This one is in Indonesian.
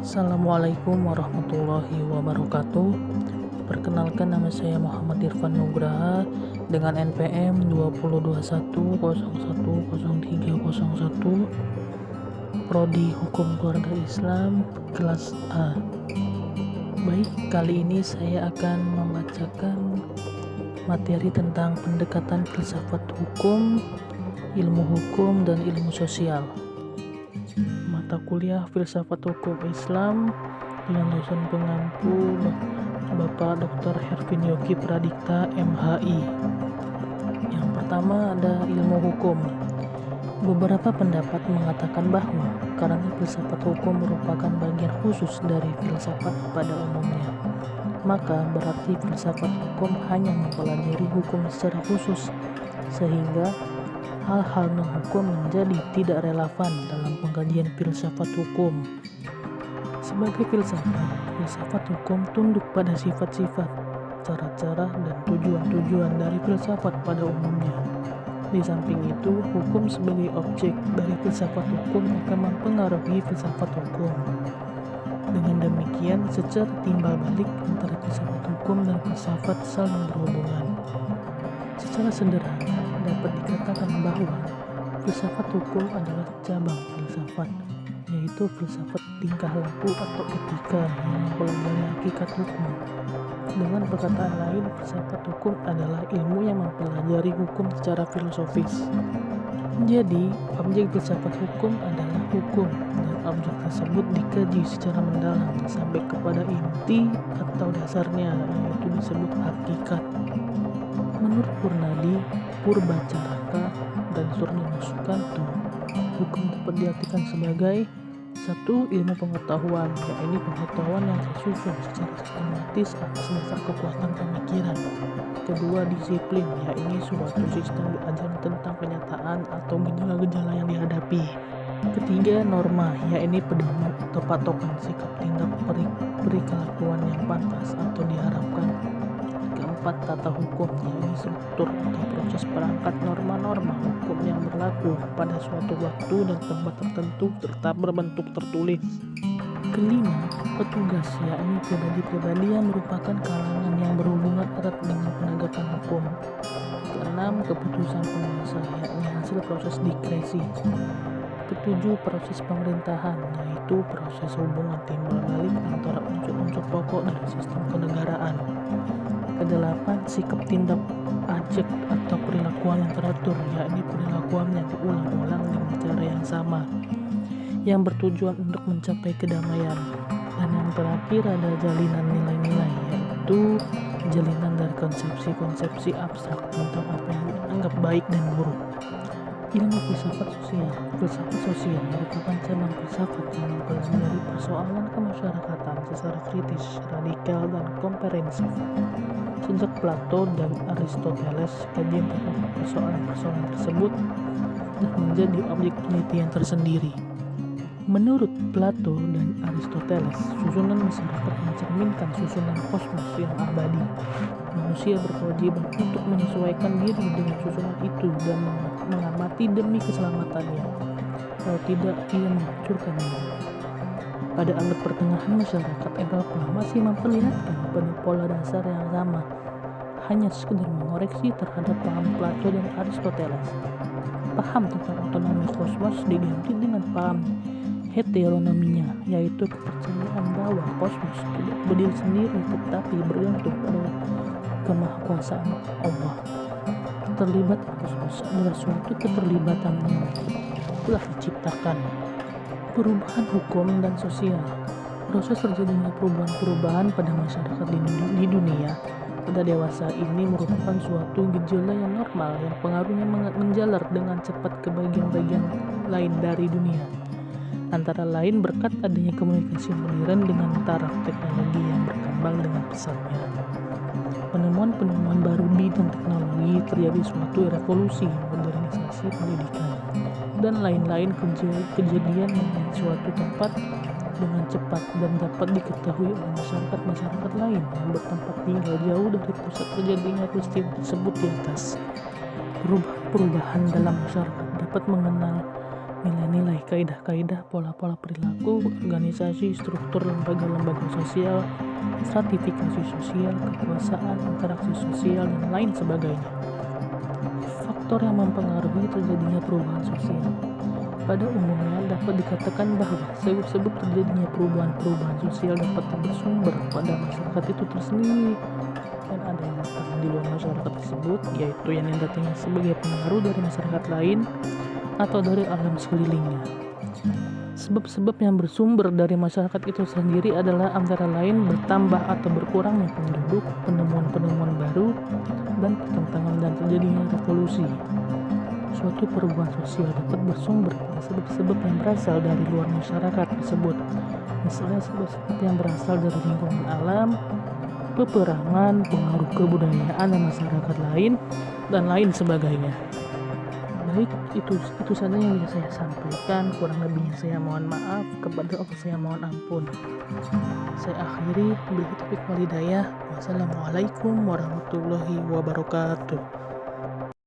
Assalamualaikum warahmatullahi wabarakatuh. Perkenalkan, nama saya Muhammad Irfan Nugraha dengan NPM 2021010301, Prodi Hukum Keluarga Islam kelas A. Baik, kali ini saya akan membacakan materi tentang pendekatan filsafat hukum, ilmu hukum, dan ilmu sosial. Mata kuliah Filsafat Hukum Islam dengan dosen pengampu Bapak Dr. Hervin Yogi Pradikta MHI. Yang pertama ada ilmu hukum. Beberapa pendapat mengatakan bahwa karena filsafat hukum merupakan bagian khusus dari filsafat pada umumnya, maka berarti filsafat hukum hanya mempelajari hukum secara khusus, sehingga hal-hal non-hukum menjadi tidak relevan dalam pengkajian filsafat hukum. Sebagai filsafat hukum tunduk pada sifat-sifat, cara-cara, dan tujuan-tujuan dari filsafat pada umumnya. Di samping itu, hukum sebagai objek dari filsafat hukum akan mempengaruhi filsafat hukum. Dengan demikian, secara timbal balik antara filsafat hukum dan filsafat saling berhubungan. Secara sederhana, dapat dikatakan bahwa filsafat hukum adalah cabang filsafat, yaitu filsafat tingkah laku atau etika yang mempelajari hakikat hukum. Dengan perkataan lain, filsafat hukum adalah ilmu yang mempelajari hukum secara filosofis. Jadi, objek filsafat hukum adalah hukum, dan objek tersebut dikaji secara mendalam sampai kepada inti atau dasarnya, yaitu disebut hakikat. Menurut Purnadi, Purbacaraka, dan Surnino Sukanto, hukum dapat diartikan sebagai satu, ilmu pengetahuan, yaitu pengetahuan yang tersusun secara sistematis atas dasar kekuatan pemikiran. Kedua, disiplin, yaitu suatu sistem ajaran tentang kenyataan atau gejala-gejala yang dihadapi. Ketiga, norma, yaitu pedoman atau patokan sikap tindak perikelakuan yang pantas atau diharapkan. Keempat, tata hukum, yaitu struktur atau proses perangkat norma-norma hukum yang berlaku pada suatu waktu dan tempat tertentu serta berbentuk tertulis. Kelima, petugas, yakni pribadi-pribadi yang merupakan kalangan yang berhubungan erat dengan penegakan hukum. Keenam, keputusan penguasa, yakni hasil proses diskresi. Ketujuh, proses pemerintahan, yaitu proses hubungan timbal balik antara unsur-unsur pokok dari sistem kenegaraan. Kedelapan, sikap tindak ajek atau perilakuan yang teratur, yakni perilakuan yang diulang-ulang dengan cara yang sama, yang bertujuan untuk mencapai kedamaian. Dan yang terakhir ada jalinan nilai-nilai, yaitu jalinan dari konsepsi-konsepsi abstrak tentang apa yang dianggap baik dan buruk. Ilmu filsafat sosial. Filsafat sosial merupakan cabang filsafat yang mempelajari persoalan kemasyarakatan secara kritis, radikal, dan komprehensif. Sejak Plato dan Aristoteles, kajian terhadap persoalan-persoalan tersebut sudah menjadi objek penelitian tersendiri. Menurut Plato dan Aristoteles, susunan masyarakat mencerminkan susunan kosmos yang abadi. Manusia berkewajiban untuk menyesuaikan diri dengan susunan itu dan mengamati demi keselamatannya. Kalau tidak, ia menghancurkannya. Pada abad pertengahan, masyarakat Eropa masih memperlihatkan pada pola dasar yang sama, hanya sekedar mengoreksi terhadap paham Plato dan Aristoteles. Paham tentang otonomi kosmos diganti dengan paham heteronominya, yaitu kepercayaan bahwa kosmos tidak berdiri sendiri tetapi bergantung pada kemahakuasaan Allah. Terlibat kosmos adalah suatu keterlibatan yang telah diciptakan. Perubahan hukum dan sosial. Proses terjadinya perubahan pada masyarakat di dunia pada dewasa ini merupakan suatu gejala yang normal yang pengaruhnya menjalar dengan cepat ke bagian-bagian lain dari dunia. Antara lain berkat adanya komunikasi modern dengan taraf teknologi yang berkembang dengan pesatnya. Penemuan-penemuan baru di bidang teknologi terjadi suatu revolusi modernisasi pendidikan dan lain-lain kejadian yang suatu tempat dengan cepat dan dapat diketahui oleh masyarakat lain yang bertempat tinggal jauh dari pusat terjadinya peristiwa tersebut di atas. Perubahan dalam masyarakat dapat nilai-nilai, kaidah-kaidah, pola-pola perilaku, organisasi, struktur lembaga-lembaga sosial, stratifikasi sosial, kekuasaan, interaksi sosial, dan lain sebagainya. Faktor yang mempengaruhi terjadinya perubahan sosial pada umumnya dapat dikatakan bahwa sebab-sebab terjadinya perubahan-perubahan sosial dapat bersumber pada masyarakat itu tersendiri, dan ada yang datang di luar masyarakat tersebut, yaitu yang datangnya sebagai pengaruh dari masyarakat lain atau dari alam sekelilingnya. Sebab-sebab yang bersumber dari masyarakat itu sendiri adalah antara lain bertambah atau berkurangnya penduduk, penemuan-penemuan baru, dan pertentangan dan terjadinya revolusi. Suatu perubahan sosial dapat bersumber dari sebab-sebab yang berasal dari luar masyarakat tersebut, misalnya sebab-sebab yang berasal dari lingkungan alam, peperangan, pengaruh kebudayaan dan masyarakat lain, dan lain sebagainya. Baik, itu saja yang bisa saya sampaikan. Kurang lebihnya saya mohon maaf, kepada Allah saya mohon ampun. Saya akhiri, billahi taufiq wal hidayah. Wassalamualaikum warahmatullahi wabarakatuh.